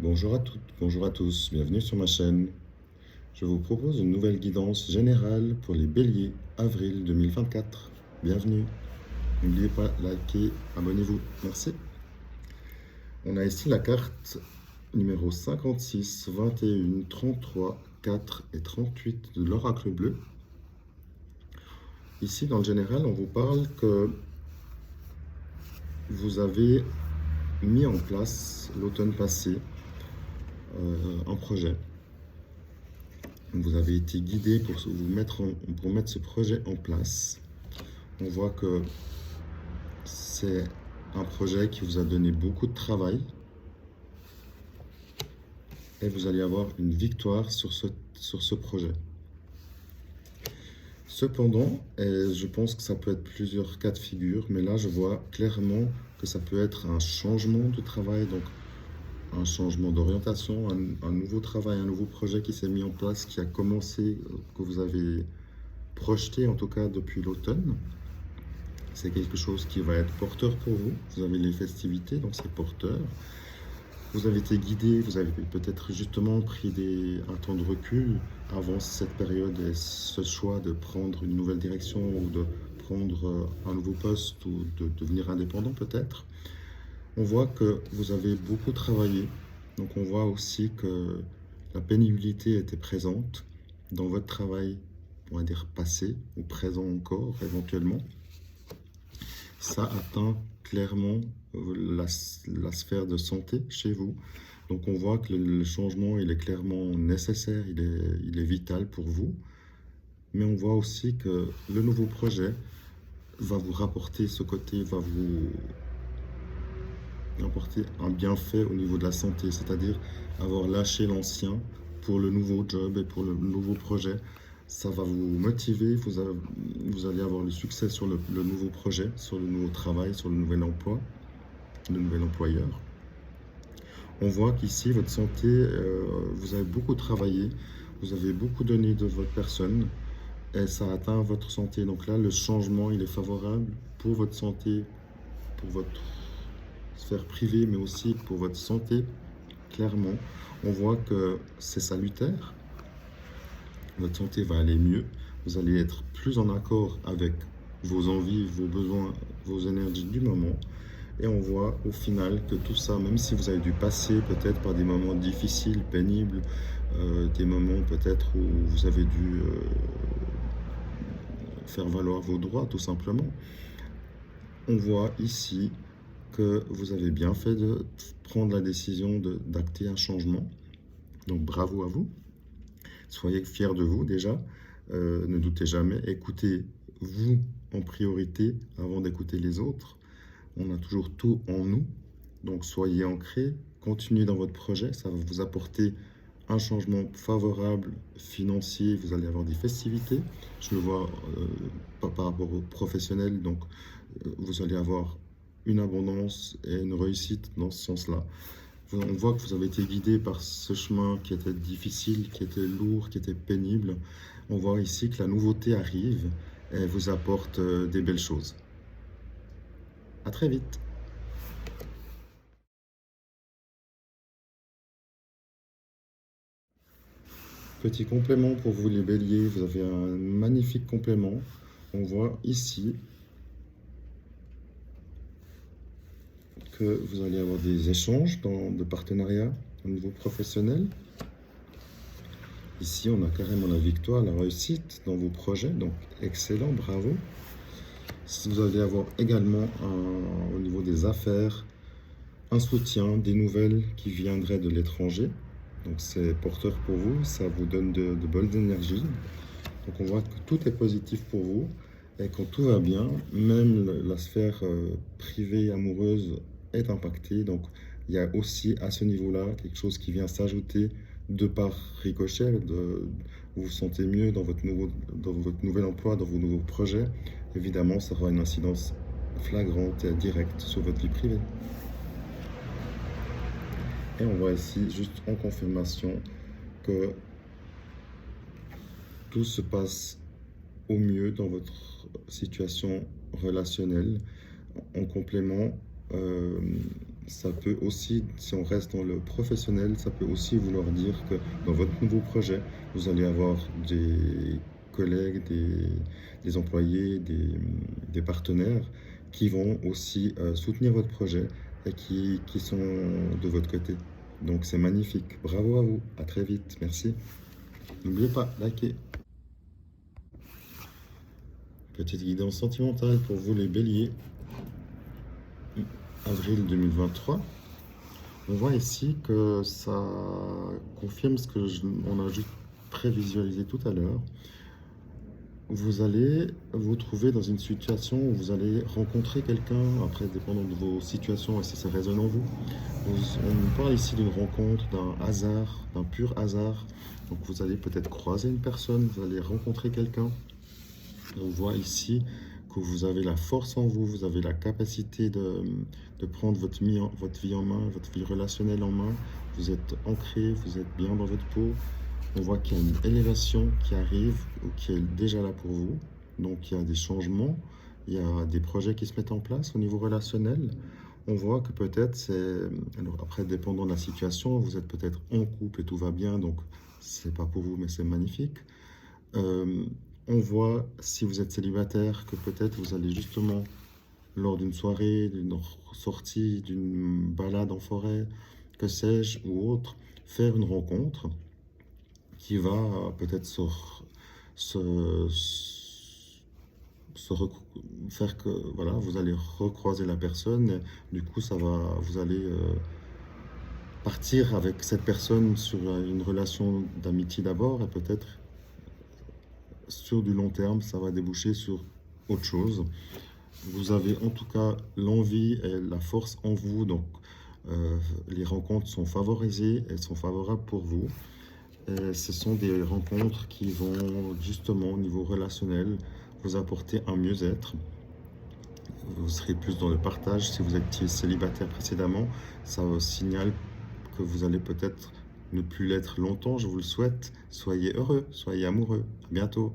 Bonjour à toutes, bonjour à tous, bienvenue sur ma chaîne. Je vous propose une nouvelle guidance générale pour les béliers, avril 2024. Bienvenue. N'oubliez pas, likez, abonnez-vous. Merci. On a ici la carte numéro 56, 21, 33, 4 et 38 de l'oracle bleu. Ici, dans le général, on vous parle que vous avez mis en place l'automne passé un projet. Vous avez été guidé pour mettre ce projet en place. On voit que c'est un projet qui vous a donné beaucoup de travail et vous allez avoir une victoire sur ce projet. Cependant, et je pense que ça peut être plusieurs cas de figure, mais là je vois clairement que ça peut être un changement de travail, donc un changement d'orientation, un nouveau travail, un nouveau projet qui s'est mis en place, qui a commencé, que vous avez projeté en tout cas depuis l'automne. C'est quelque chose qui va être porteur pour vous. Vous avez les festivités, donc c'est porteur. Vous avez été guidé, vous avez peut-être justement pris un temps de recul avant cette période et ce choix de prendre une nouvelle direction ou de prendre un nouveau poste ou de devenir indépendant peut-être. On voit que vous avez beaucoup travaillé, donc on voit aussi que la pénibilité était présente dans votre travail, on va dire passé ou présent encore éventuellement. Ça atteint clairement la sphère de santé chez vous. Donc on voit que le changement, il est clairement nécessaire, il est vital pour vous. Mais on voit aussi que le nouveau projet va vous rapporter ce côté, va vous apporter un bienfait au niveau de la santé, c'est-à-dire avoir lâché l'ancien pour le nouveau job et pour le nouveau projet. Ça va vous motiver, vous allez avoir le succès sur le nouveau projet, sur le nouveau travail, sur le nouvel emploi, le nouvel employeur. On voit qu'ici, votre santé, vous avez beaucoup travaillé, vous avez beaucoup donné de votre personne et ça atteint votre santé. Donc là, le changement, il est favorable pour votre santé, pour votre sphère privée, mais aussi pour votre santé. Clairement, on voit que c'est salutaire. Votre santé va aller mieux. Vous allez être plus en accord avec vos envies, vos besoins, vos énergies du moment. Et on voit au final que tout ça, même si vous avez dû passer peut-être par des moments difficiles, pénibles, des moments peut-être où vous avez dû faire valoir vos droits tout simplement, on voit ici que vous avez bien fait de prendre la décision d'acter un changement. Donc bravo à vous. Soyez fiers de vous déjà. Ne doutez jamais. Écoutez vous en priorité avant d'écouter les autres. On a toujours tout en nous. Donc soyez ancrés. Continuez dans votre projet. Ça va vous apporter un changement favorable financier. Vous allez avoir des festivités. Je le vois par rapport aux professionnels. Donc vous allez avoir une abondance et une réussite dans ce sens-là. On voit que vous avez été guidé par ce chemin qui était difficile, qui était lourd, qui était pénible. On voit ici que la nouveauté arrive et vous apporte des belles choses. À très vite. Petit complément pour vous les béliers, vous avez un magnifique complément. On voit ici que vous allez avoir des échanges de partenariat au niveau professionnel. Ici, on a carrément la victoire, la réussite dans vos projets, donc excellent, bravo. Vous allez avoir également, au niveau des affaires, un soutien, des nouvelles qui viendraient de l'étranger. Donc c'est porteur pour vous, ça vous donne de bonnes énergies. Donc on voit que tout est positif pour vous. Et quand tout va bien, même la sphère privée, amoureuse est impactée. Donc il y a aussi à ce niveau-là quelque chose qui vient s'ajouter de par ricochet. Vous vous sentez mieux dans votre nouvel emploi, dans vos nouveaux projets. Évidemment, ça aura une incidence flagrante et directe sur votre vie privée. Et on voit ici, juste en confirmation, que tout se passe au mieux dans votre situation relationnelle. En complément, ça peut aussi, si on reste dans le professionnel, ça peut aussi vouloir dire que dans votre nouveau projet, vous allez avoir des collègues, des employés, des partenaires qui vont aussi soutenir votre projet et qui sont de votre côté. Donc c'est magnifique. Bravo à vous. À très vite. Merci. N'oubliez pas, likez. Petite guidance sentimentale pour vous les béliers. Avril 2023. On voit ici que ça confirme ce que on a juste prévisualisé tout à l'heure. Vous allez vous trouver dans une situation où vous allez rencontrer quelqu'un, après dépendant de vos situations et si ça résonne en vous. On parle ici d'une rencontre, d'un hasard, d'un pur hasard. Donc vous allez peut-être croiser une personne, vous allez rencontrer quelqu'un. On voit ici que vous avez la force en vous, vous avez la capacité de prendre votre vie en main, votre vie relationnelle en main. Vous êtes ancré, vous êtes bien dans votre peau. On voit qu'il y a une élévation qui arrive ou qui est déjà là pour vous. Donc il y a des changements, il y a des projets qui se mettent en place au niveau relationnel. On voit que peut-être c'est... Alors après, dépendant de la situation, vous êtes peut-être en couple et tout va bien, donc c'est pas pour vous, mais c'est magnifique. On voit, si vous êtes célibataire, que peut-être vous allez justement, lors d'une soirée, d'une sortie, d'une balade en forêt, que sais-je, ou autre, faire une rencontre qui va peut-être se- faire que voilà, vous allez recroiser la personne. Et du coup, vous allez partir avec cette personne sur une relation d'amitié d'abord, et peut-être sur du long terme, ça va déboucher sur autre chose. Vous avez en tout cas l'envie et la force en vous, donc les rencontres sont favorisées, elles sont favorables pour vous. Et ce sont des rencontres qui vont justement au niveau relationnel vous apporter un mieux-être. Vous serez plus dans le partage. Si vous étiez célibataire précédemment, ça signale que vous allez peut-être ne plus l'être longtemps. Je vous le souhaite. Soyez heureux, soyez amoureux. À bientôt.